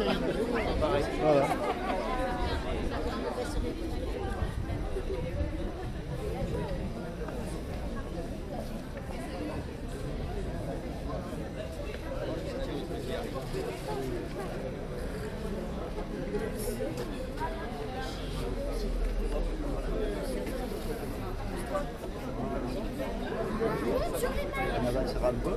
Voilà. On avancera un peu.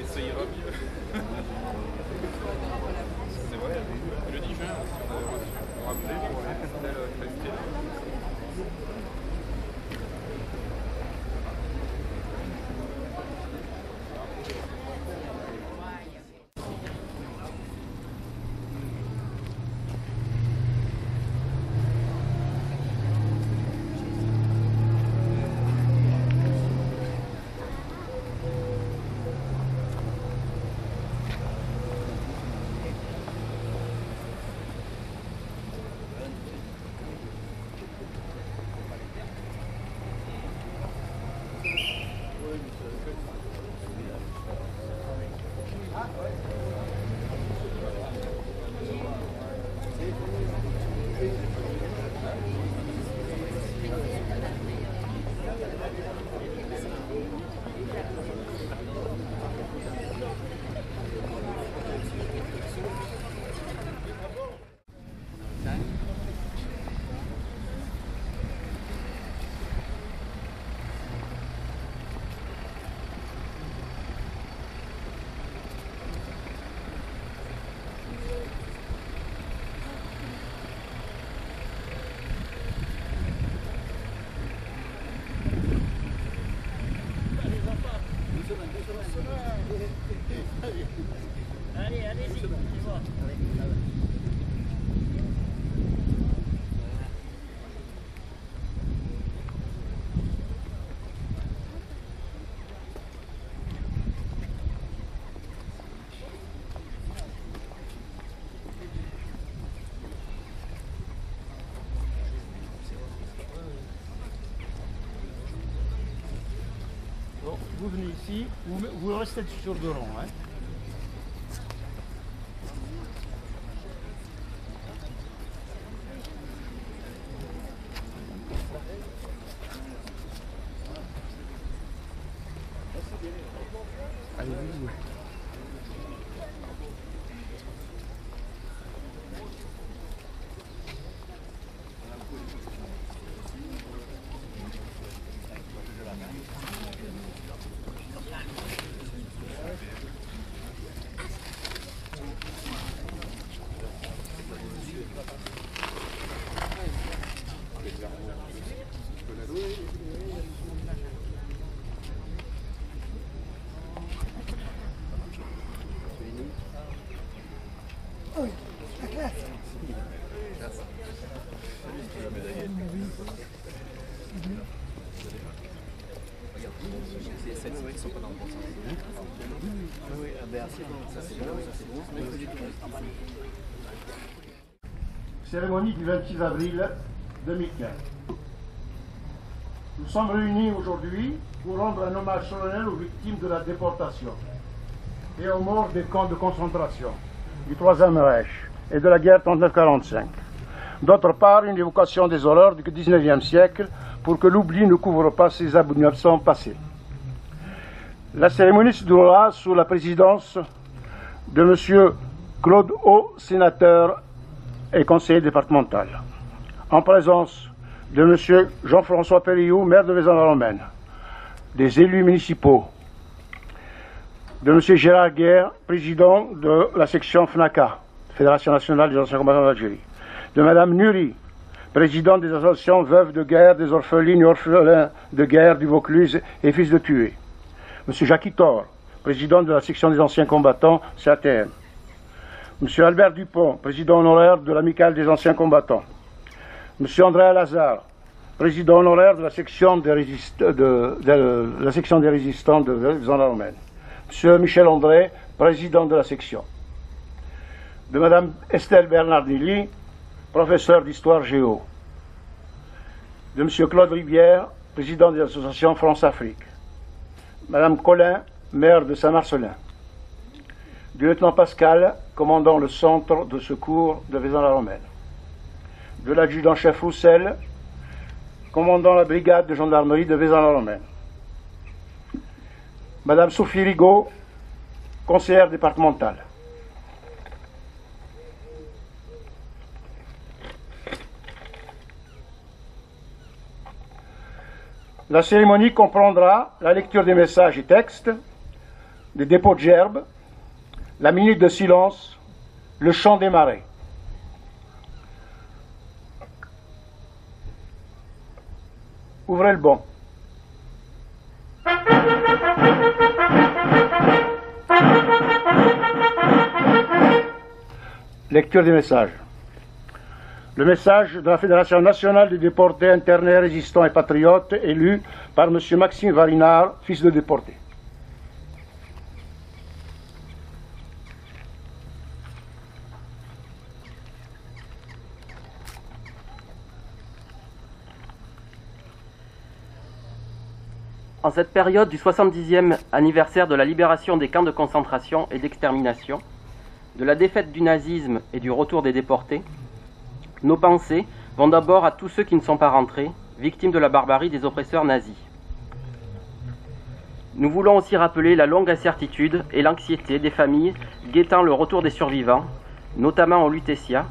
Ça ira mieux. C'est vrai, le 10 juin, on va rappeler pour la fête. Allez, allez-y, c'est bon. Bon, vous venez ici, vous restez sur le rond. Hein. Allez-y. Cérémonie du 26 avril 2015. Nous sommes réunis aujourd'hui pour rendre un hommage solennel aux victimes de la déportation et aux morts des camps de concentration du Troisième Reich et de la guerre 39-45. D'autre part, une évocation des horreurs du XIXe siècle pour que l'oubli ne couvre pas ces abominations passées. La cérémonie se déroulera sous la présidence de M. Claude Haut, sénateur et conseiller départemental, en présence de M. Jean-François Périllou, maire de Vaison-la-Romaine, des élus municipaux, de M. Gérard Guerre, président de la section FNACA, Fédération nationale des anciens combattants d'Algérie, de Mme Nuri, présidente des associations veuves de guerre, des orphelines et orphelins de guerre du Vaucluse et fils de tués, M. Jacques Thor, président de la section des anciens combattants, CATM. M. Albert Dupont, président honoraire de l'Amicale des anciens combattants. M. André Lazare, président honoraire de la section des résistants de Vaison-la-Romaine. M. Michel André, président de la section. De Mme Estelle Bernardilly, professeur d'histoire géo. De M. Claude Rivière, président de l'association France-Afrique. Mme Collin, maire de Saint-Marcelin. Du lieutenant Pascal, commandant le centre de secours de Vaison-la-Romaine. De l'adjudant-chef Roussel, commandant la brigade de gendarmerie de Vaison-la-Romaine. Madame Sophie Rigaud, conseillère départementale. La cérémonie comprendra la lecture des messages et textes, des dépôts de gerbes, la minute de silence, le chant des marais. Ouvrez le banc. Lecture des messages. Le message de la Fédération nationale des déportés internés, résistants et patriotes, élu par M. Maxime Varinard, fils de déporté. En cette période du 70e anniversaire de la libération des camps de concentration et d'extermination, de la défaite du nazisme et du retour des déportés, nos pensées vont d'abord à tous ceux qui ne sont pas rentrés, victimes de la barbarie des oppresseurs nazis. Nous voulons aussi rappeler la longue incertitude et l'anxiété des familles guettant le retour des survivants, notamment au Lutetia,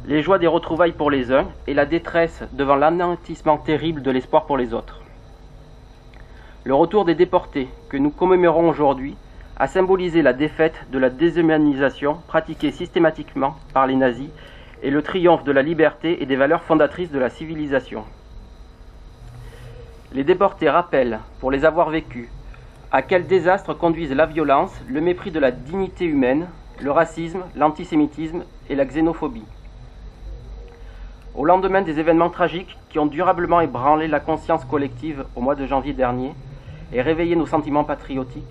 les joies des retrouvailles pour les uns et la détresse devant l'anéantissement terrible de l'espoir pour les autres. Le retour des déportés, que nous commémorons aujourd'hui, a symbolisé la défaite de la déshumanisation pratiquée systématiquement par les nazis et le triomphe de la liberté et des valeurs fondatrices de la civilisation. Les déportés rappellent, pour les avoir vécus, à quel désastre conduisent la violence, le mépris de la dignité humaine, le racisme, l'antisémitisme et la xénophobie. Au lendemain des événements tragiques qui ont durablement ébranlé la conscience collective au mois de janvier dernier et réveillé nos sentiments patriotiques,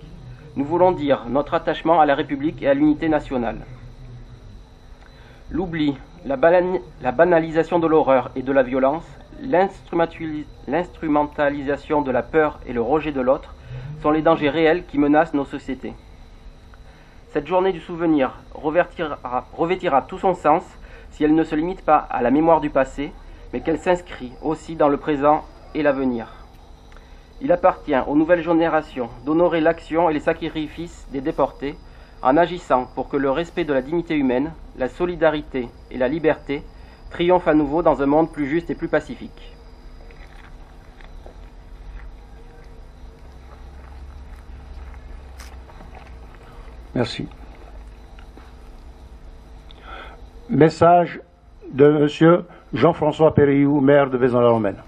nous voulons dire notre attachement à la République et à l'unité nationale. L'oubli, la banalisation de l'horreur et de la violence, l'instrumentalisation de la peur et le rejet de l'autre sont les dangers réels qui menacent nos sociétés. Cette journée du souvenir revêtira tout son sens si elle ne se limite pas à la mémoire du passé, mais qu'elle s'inscrit aussi dans le présent et l'avenir. Il appartient aux nouvelles générations d'honorer l'action et les sacrifices des déportés en agissant pour que le respect de la dignité humaine, la solidarité et la liberté triomphent à nouveau dans un monde plus juste et plus pacifique. Merci. Message de M. Jean-François Périou, maire de Vaison-la-Romaine.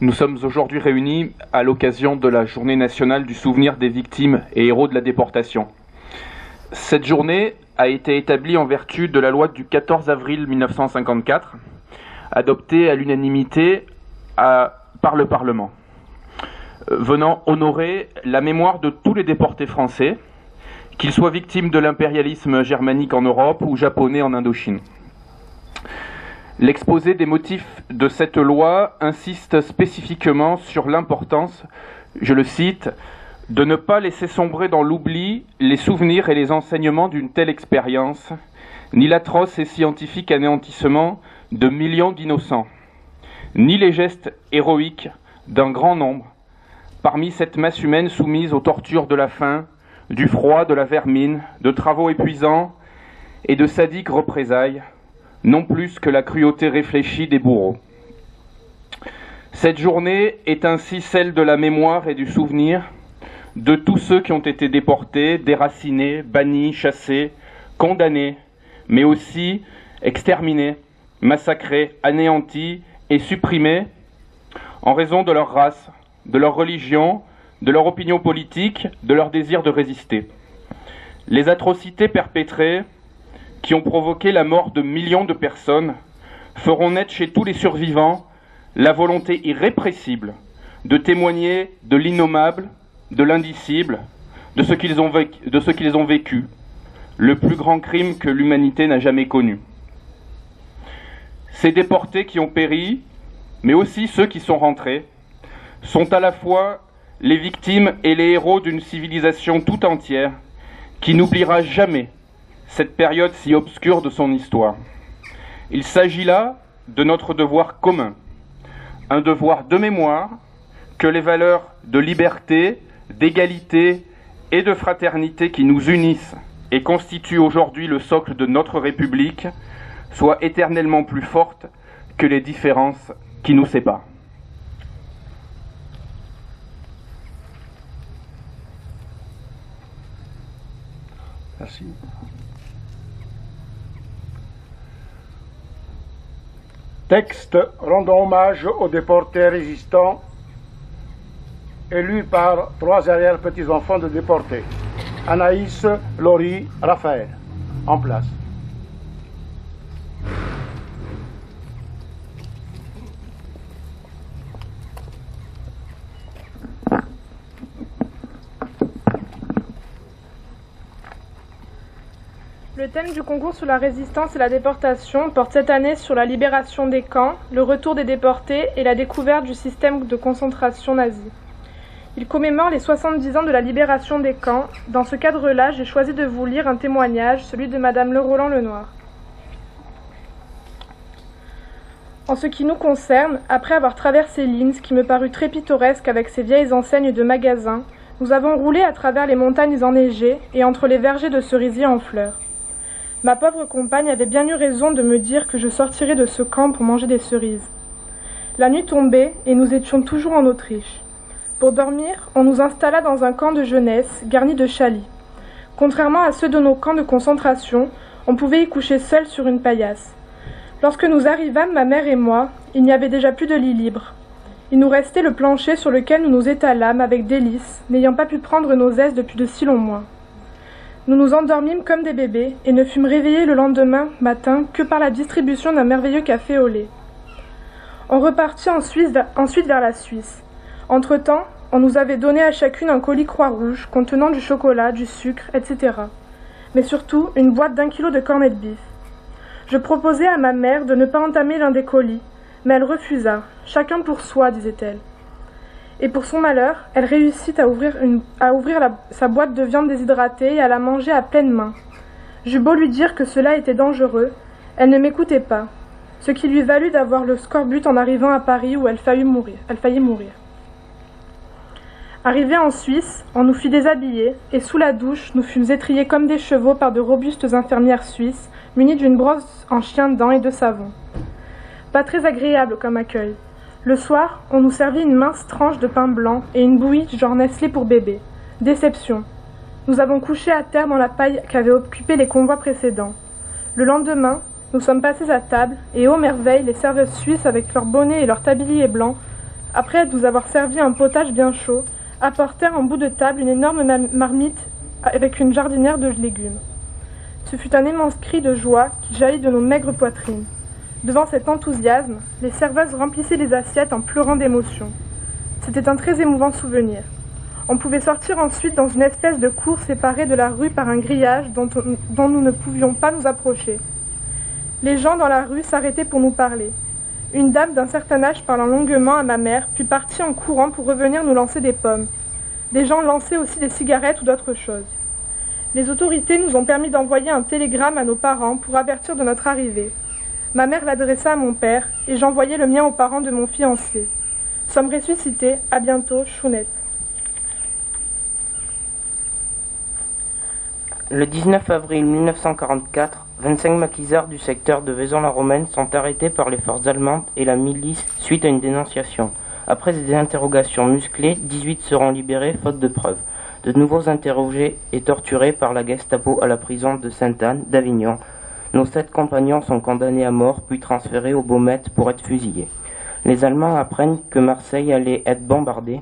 Nous sommes aujourd'hui réunis à l'occasion de la Journée nationale du souvenir des victimes et héros de la déportation. Cette journée a été établie en vertu de la loi du 14 avril 1954, adoptée à l'unanimité par le Parlement, venant honorer la mémoire de tous les déportés français, qu'ils soient victimes de l'impérialisme germanique en Europe ou japonais en Indochine. L'exposé des motifs de cette loi insiste spécifiquement sur l'importance, je le cite, de ne pas laisser sombrer dans l'oubli les souvenirs et les enseignements d'une telle expérience, ni l'atroce et scientifique anéantissement de millions d'innocents, ni les gestes héroïques d'un grand nombre, parmi cette masse humaine soumise aux tortures de la faim, du froid, de la vermine, de travaux épuisants et de sadiques représailles, non plus que la cruauté réfléchie des bourreaux. Cette journée est ainsi celle de la mémoire et du souvenir de tous ceux qui ont été déportés, déracinés, bannis, chassés, condamnés, mais aussi exterminés, massacrés, anéantis et supprimés en raison de leur race, de leur religion, de leur opinion politique, de leur désir de résister. Les atrocités perpétrées, qui ont provoqué la mort de millions de personnes, feront naître chez tous les survivants la volonté irrépressible de témoigner de l'innommable, de l'indicible, de ce qu'ils ont vécu, le plus grand crime que l'humanité n'a jamais connu. Ces déportés qui ont péri, mais aussi ceux qui sont rentrés, sont à la fois les victimes et les héros d'une civilisation tout entière qui n'oubliera jamais cette période si obscure de son histoire. Il s'agit là de notre devoir commun, un devoir de mémoire que les valeurs de liberté, d'égalité et de fraternité qui nous unissent et constituent aujourd'hui le socle de notre République soient éternellement plus fortes que les différences qui nous séparent. Merci. Texte rendant hommage aux déportés résistants, élus par 3 arrière-petits-enfants de déportés. Anaïs, Laurie, Raphaël. En place. Le thème du concours sur la résistance et la déportation porte cette année sur la libération des camps, le retour des déportés et la découverte du système de concentration nazi. Il commémore les 70 ans de la libération des camps. Dans ce cadre-là, j'ai choisi de vous lire un témoignage, celui de Madame Le Roland-Lenoir. En ce qui nous concerne, après avoir traversé Linz, qui me parut très pittoresque avec ses vieilles enseignes de magasins, nous avons roulé à travers les montagnes enneigées et entre les vergers de cerisiers en fleurs. Ma pauvre compagne avait bien eu raison de me dire que je sortirais de ce camp pour manger des cerises. La nuit tombait et nous étions toujours en Autriche. Pour dormir, on nous installa dans un camp de jeunesse garni de chalets. Contrairement à ceux de nos camps de concentration, on pouvait y coucher seul sur une paillasse. Lorsque nous arrivâmes, ma mère et moi, il n'y avait déjà plus de lit libre. Il nous restait le plancher sur lequel nous nous étalâmes avec délice, n'ayant pas pu prendre nos aises depuis de si longs mois. Nous nous endormîmes comme des bébés et ne fûmes réveillés le lendemain matin que par la distribution d'un merveilleux café au lait. On repartit ensuite vers la Suisse. Entre-temps, on nous avait donné à chacune un colis Croix-Rouge contenant du chocolat, du sucre, etc. Mais surtout une boîte d'1 kilo de cornets de bif. Je proposai à ma mère de ne pas entamer l'un des colis, mais elle refusa. Chacun pour soi, disait-elle. Et pour son malheur, elle réussit à ouvrir sa boîte de viande déshydratée et à la manger à pleine main. J'eus beau lui dire que cela était dangereux, elle ne m'écoutait pas, ce qui lui valut d'avoir le scorbut en arrivant à Paris où elle faillit mourir. Arrivés en Suisse, on nous fit déshabiller et sous la douche, nous fûmes étriés comme des chevaux par de robustes infirmières suisses munies d'une brosse en chien-dents et de savon. Pas très agréable comme accueil. Le soir, on nous servit une mince tranche de pain blanc et une bouillie genre Nestlé pour bébé. Déception. Nous avons couché à terre dans la paille qu'avaient occupé les convois précédents. Le lendemain, nous sommes passés à table et, ô merveille, les serveuses suisses avec leurs bonnets et leurs tabliers blancs, après nous avoir servi un potage bien chaud, apportèrent en bout de table une énorme marmite avec une jardinière de légumes. Ce fut un immense cri de joie qui jaillit de nos maigres poitrines. Devant cet enthousiasme, les serveuses remplissaient les assiettes en pleurant d'émotion. C'était un très émouvant souvenir. On pouvait sortir ensuite dans une espèce de cour séparée de la rue par un grillage dont nous ne pouvions pas nous approcher. Les gens dans la rue s'arrêtaient pour nous parler. Une dame d'un certain âge parlant longuement à ma mère, puis partit en courant pour revenir nous lancer des pommes. Des gens lançaient aussi des cigarettes ou d'autres choses. Les autorités nous ont permis d'envoyer un télégramme à nos parents pour avertir de notre arrivée. Ma mère l'adressa à mon père et j'envoyai le mien aux parents de mon fiancé. Sommes ressuscités, à bientôt, Chounette. Le 19 avril 1944, 25 maquisards du secteur de Vaison-la-Romaine sont arrêtés par les forces allemandes et la milice suite à une dénonciation. Après des interrogations musclées, 18 seront libérés faute de preuves. de nouveau interrogés et torturés par la Gestapo à la prison de Sainte-Anne d'Avignon. Nos 7 compagnons sont condamnés à mort puis transférés au Baumette pour être fusillés. Les Allemands apprennent que Marseille allait être bombardée.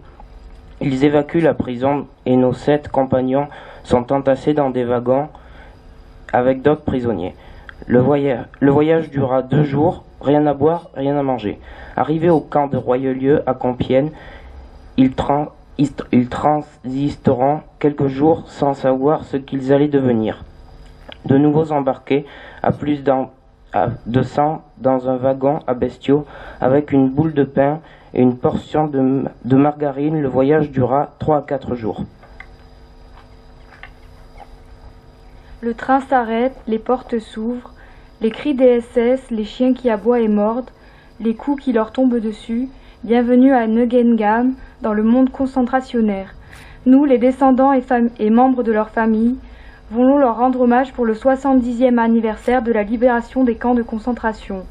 Ils évacuent la prison et nos 7 compagnons sont entassés dans des wagons avec d'autres prisonniers. Le voyage dura 2 jours, rien à boire, rien à manger. Arrivés au camp de Royelieu à Compiègne, ils transisteront quelques jours sans savoir ce qu'ils allaient devenir. De nouveau embarqués à plus de 100 dans un wagon à bestiaux avec une boule de pain et une portion de margarine, le voyage dura 3 à 4 jours. Le train s'arrête, les portes s'ouvrent, les cris des SS, les chiens qui aboient et mordent, les coups qui leur tombent dessus. Bienvenue à Neuengamme, dans le monde concentrationnaire. Nous, les descendants et membres de leur famille, voulons leur rendre hommage pour le 70e anniversaire de la libération des camps de concentration.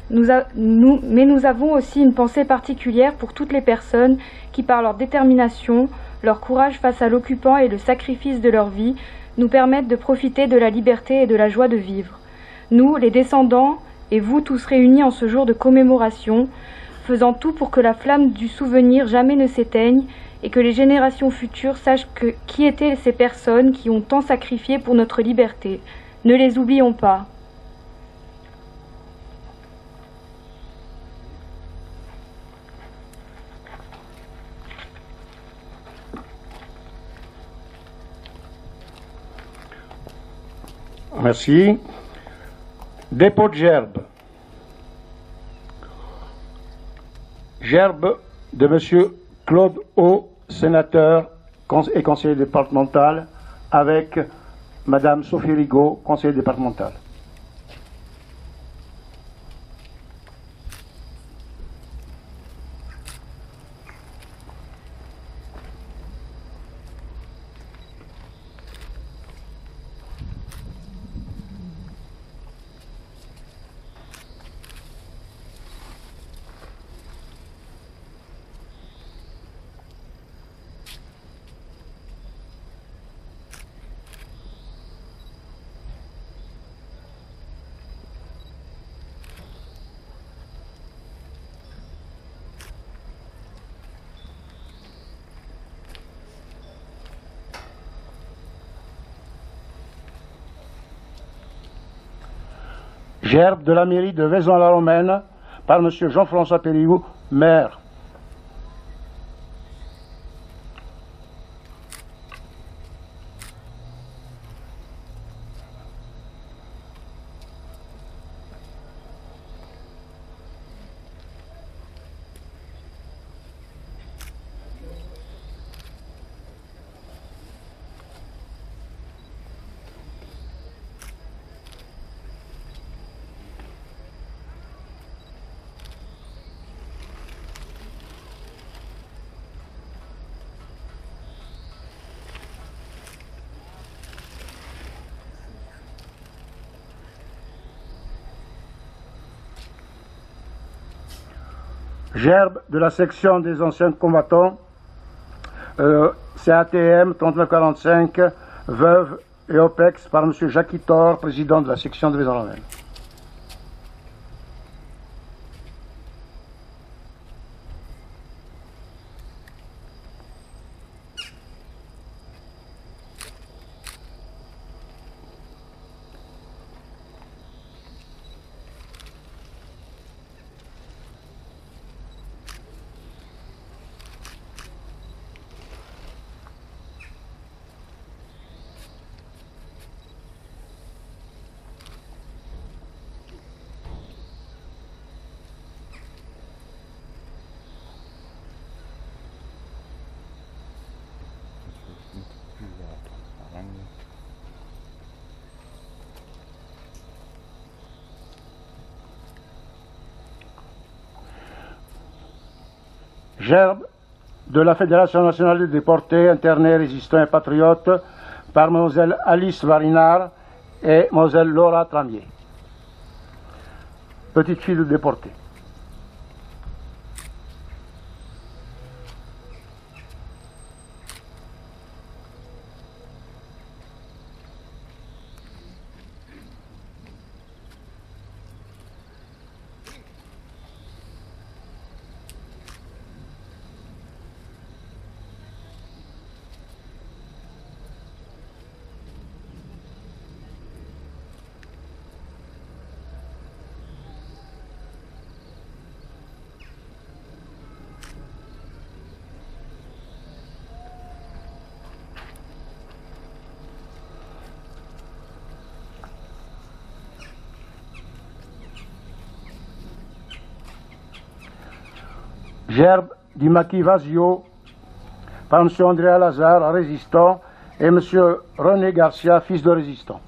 Mais nous avons aussi une pensée particulière pour toutes les personnes qui, par leur détermination, leur courage face à l'occupant et le sacrifice de leur vie, nous permettent de profiter de la liberté et de la joie de vivre. Nous, les descendants, et vous tous réunis en ce jour de commémoration, faisant tout pour que la flamme du souvenir jamais ne s'éteigne et que les générations futures sachent qui étaient ces personnes qui ont tant sacrifié pour notre liberté. Ne les oublions pas. Merci. Dépôt de gerbe. Gerbe de M. Claude O, sénateur et conseiller départemental, avec Mme Sophie Rigaud, conseillère départementale. Gerbe de la mairie de Vaison-la-Romaine par M. Jean-François Périoux, maire. Gerbe de la section des anciens combattants, CATM 3945, veuve et OPEX par M. Jacques Thor, président de la section de Vaison-la-Romaine. Gerbe de la Fédération nationale des déportés, internés, résistants et patriotes par Mlle Alice Varinard et Mlle Laura Tramier. Petite fille de déportés. Gerbe du maquis Vasio par M. Andrea Lazare, résistant, et M. René Garcia, fils de résistant.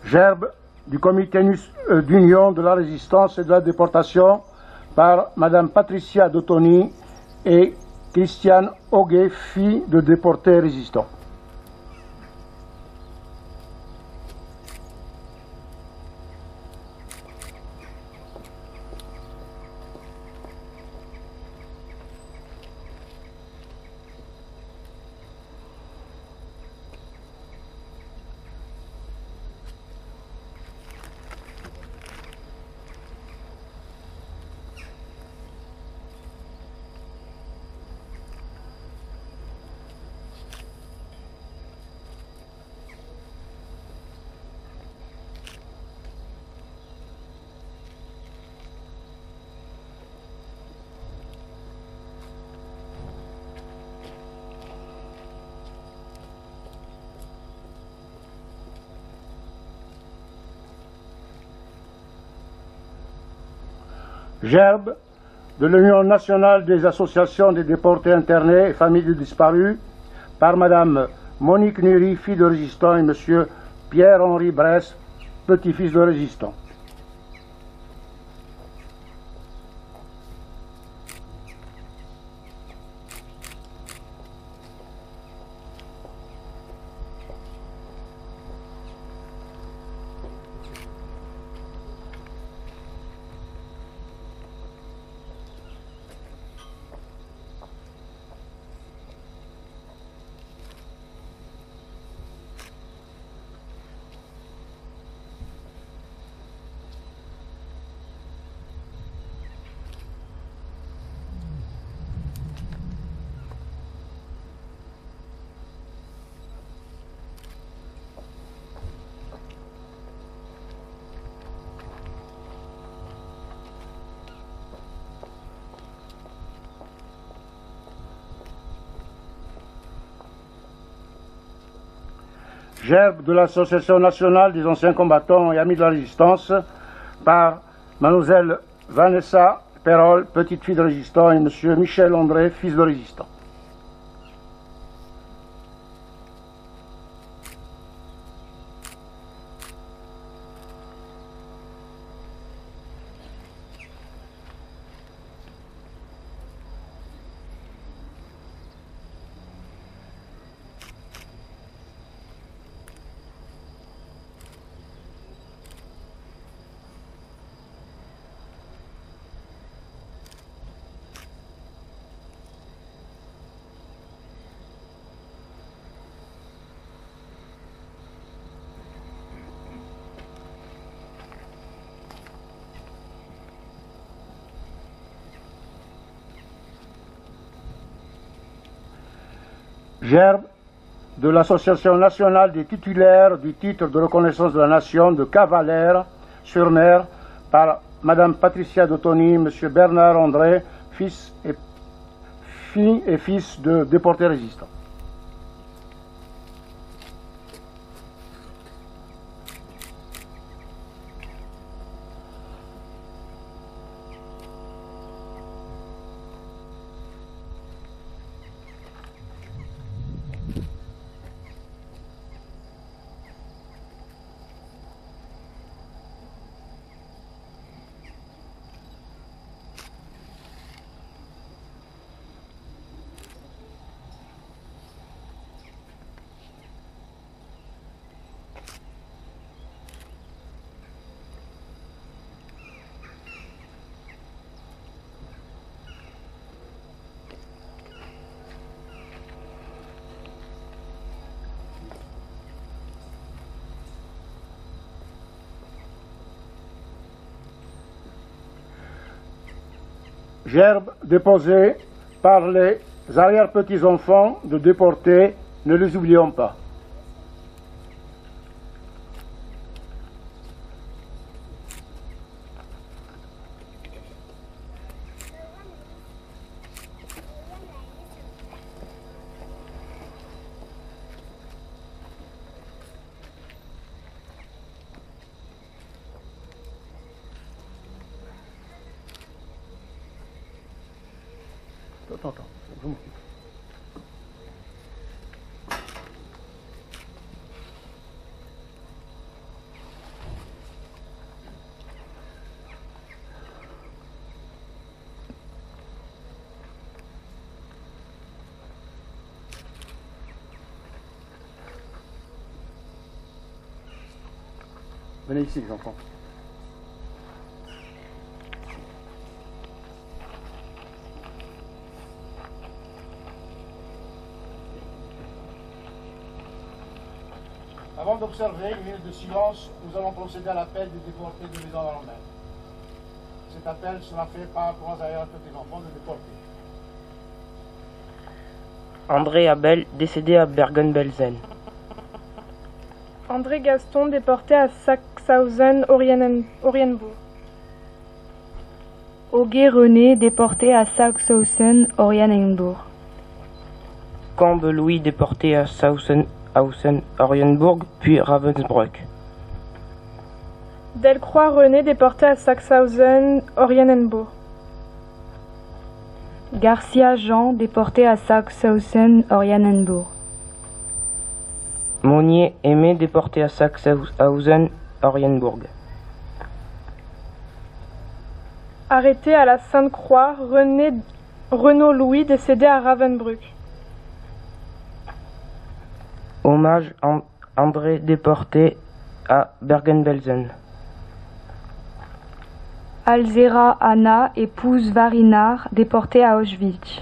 Gerbe du comité d'union de la résistance et de la déportation par Mme Patricia Dottoni et Christiane Auguet, fille de déportés résistants. Gerbe de l'Union nationale des associations des déportés internés et familles de disparus par Mme Monique Nury, fille de résistant, et M. Pierre-Henri Bresse, petit-fils de résistant. Gerbe de l'Association nationale des anciens combattants et amis de la résistance par Mlle Vanessa Perrol, petite fille de résistant, et M. Michel André, fils de résistant. Gerbe de l'Association nationale des titulaires du titre de reconnaissance de la nation de Cavalère-sur-Mer par Mme Patricia Dottoni, M. Bernard André, fille et fils de déportés résistants. Gerbes déposées par les arrière-petits-enfants de déportés, ne les oublions pas. Attends, je m'occupe. Venez ici, les enfants. Avant d'observer une minute de silence, nous allons procéder à l'appel des déportés de maison à la mer. Cet appel sera fait par trois arrière-petits-enfants de déportés. André Abel, décédé à Bergen-Belsen. André Gaston, déporté à Sachsenhausen-Orienbourg. Auguet René, déporté à Sachsenhausen-Orienbourg. Combe Louis, déporté à Sachsenhausen-Orienbourg, puis Ravensbrück. Delcroix René, déporté à Sachsenhausen-Orienbourg. Garcia Jean, déporté à Sachsenhausen-Orienbourg. Monnier Aimé, déporté à Sachsenhausen-Orienbourg. Arrêté à la Sainte-Croix, Renaud Louis, décédé à Ravensbrück. Hommage André, déporté à Bergen-Belsen. Alzera Anna, épouse Varinard, déportée à Auschwitz.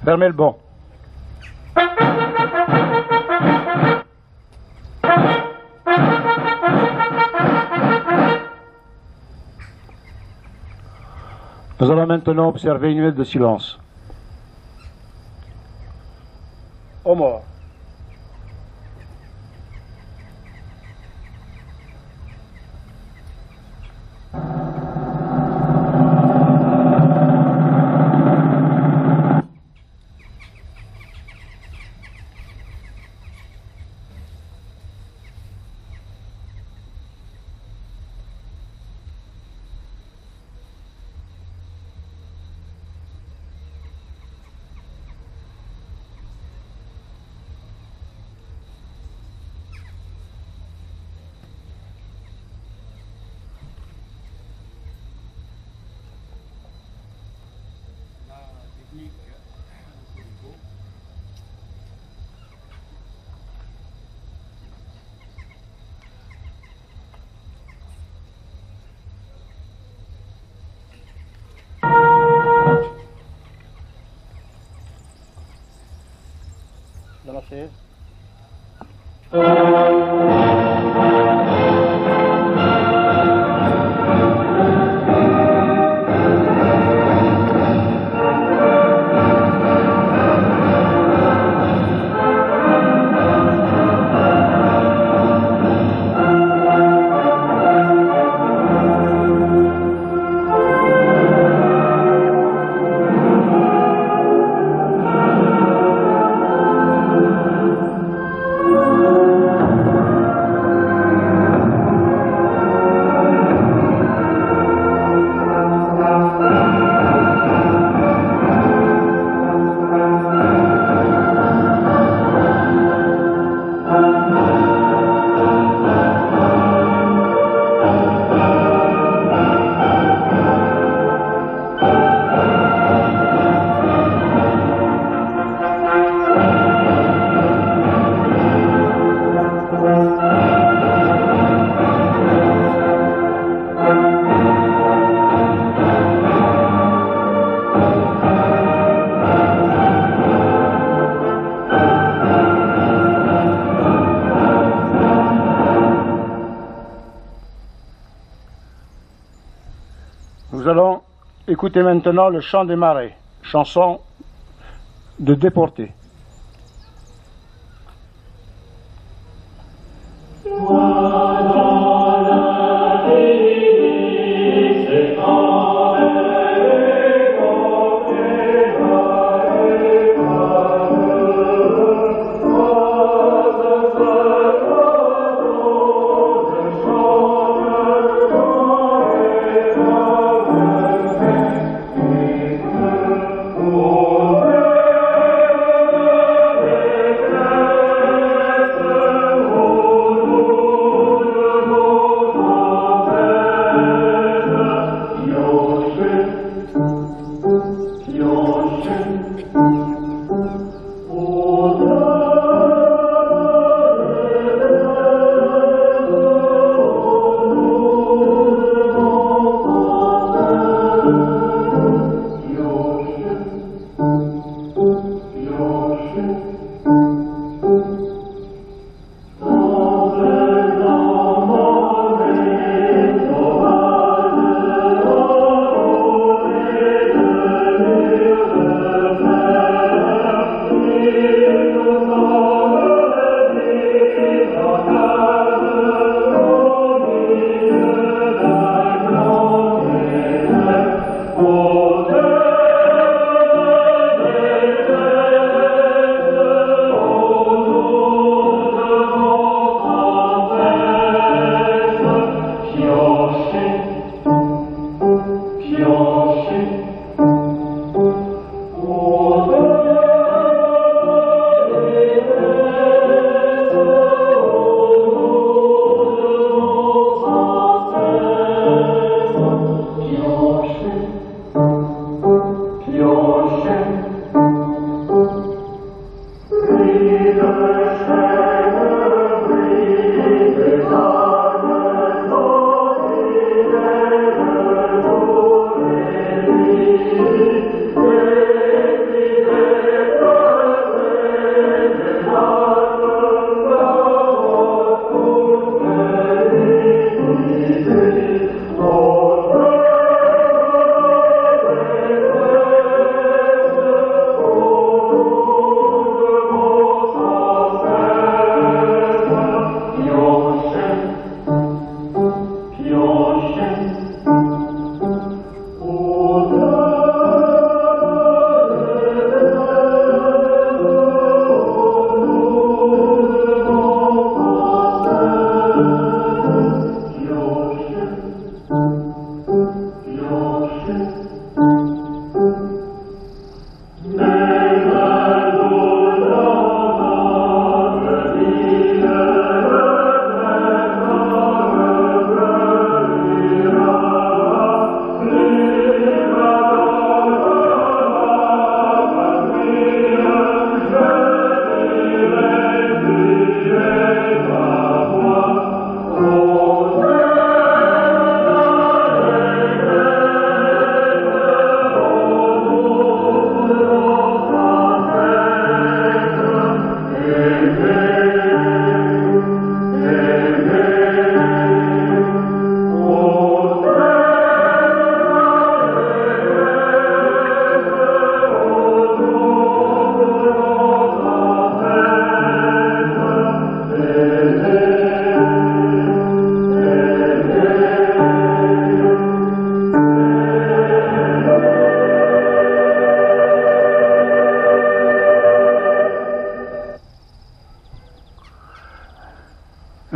Fermez le banc. Nous allons maintenant observer une minute de silence. Aux morts. Dans la chaise. écoutez maintenant le chant des marais, chanson de déportés.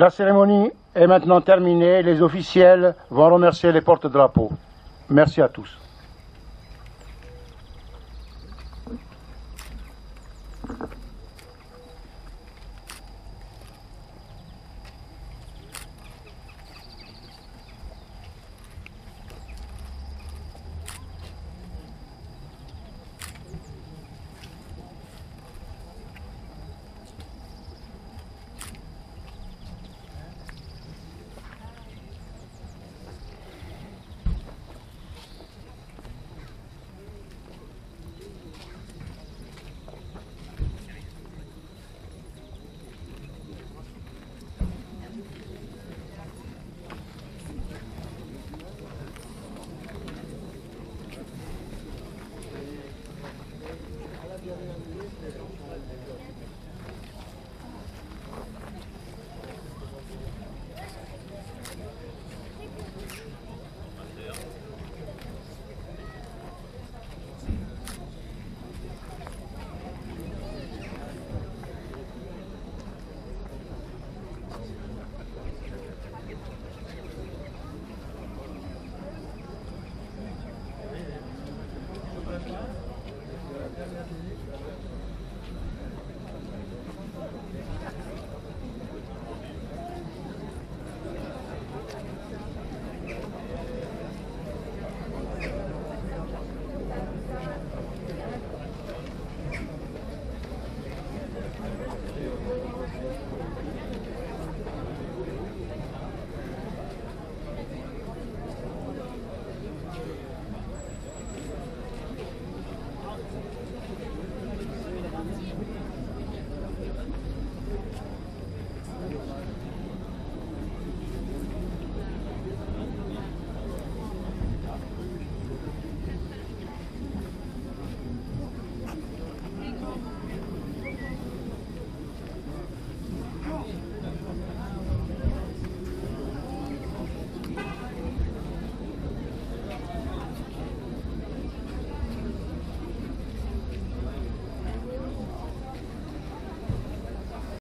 La cérémonie est maintenant terminée. Les officiels vont remercier les porte-drapeaux. Merci à tous.